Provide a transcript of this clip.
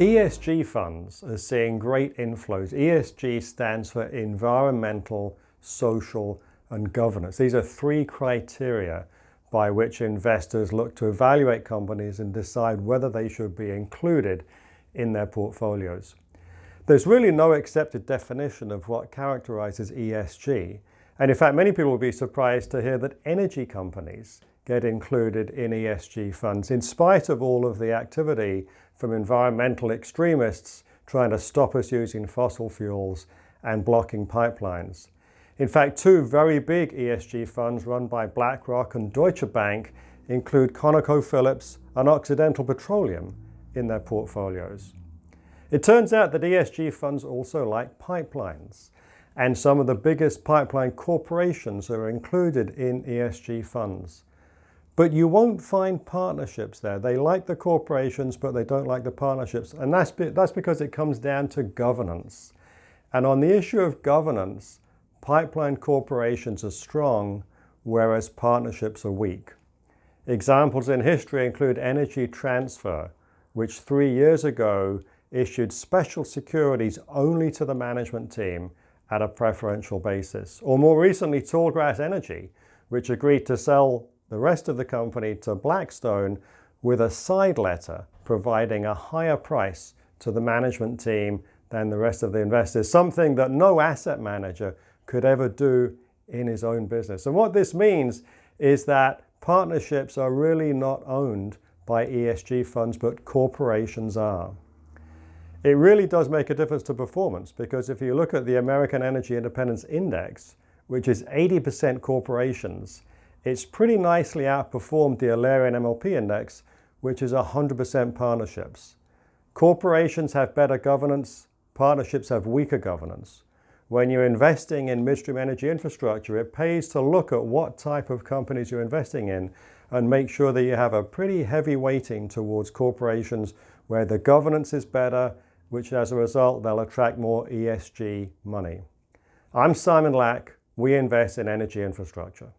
ESG funds are seeing great inflows. ESG stands for environmental, social, and governance. These are three criteria by which investors look to evaluate companies and decide whether they should be included in their portfolios. There's really no accepted definition of what characterizes ESG. And in fact, many people will be surprised to hear that energy companies get included in ESG funds, in spite of all of the activity from environmental extremists trying to stop us using fossil fuels and blocking pipelines. In fact, two very big ESG funds run by BlackRock and Deutsche Bank include ConocoPhillips and Occidental Petroleum in their portfolios. It turns out that ESG funds also like pipelines, and some of the biggest pipeline corporations are included in ESG funds. But you won't find partnerships there. They like the corporations, but they don't like the partnerships. And that's because it comes down to governance. And on the issue of governance, pipeline corporations are strong, whereas partnerships are weak. Examples in history include Energy Transfer, which 3 years ago issued special securities only to the management team at a preferential basis. Or more recently, Tallgrass Energy, which agreed to sell the rest of the company to Blackstone with a side letter providing a higher price to the management team than the rest of the investors, something that no asset manager could ever do in his own business. And what this means is that partnerships are really not owned by ESG funds, but corporations are. It really does make a difference to performance, because if you look at the American Energy Independence Index, which is 80% corporations, it's pretty nicely outperformed the Alerian MLP Index, which is 100% partnerships. Corporations have better governance, partnerships have weaker governance. When you're investing in midstream energy infrastructure, it pays to look at what type of companies you're investing in and make sure that you have a pretty heavy weighting towards corporations where the governance is better, which as a result, they'll attract more ESG money. I'm Simon Lack. We invest in energy infrastructure.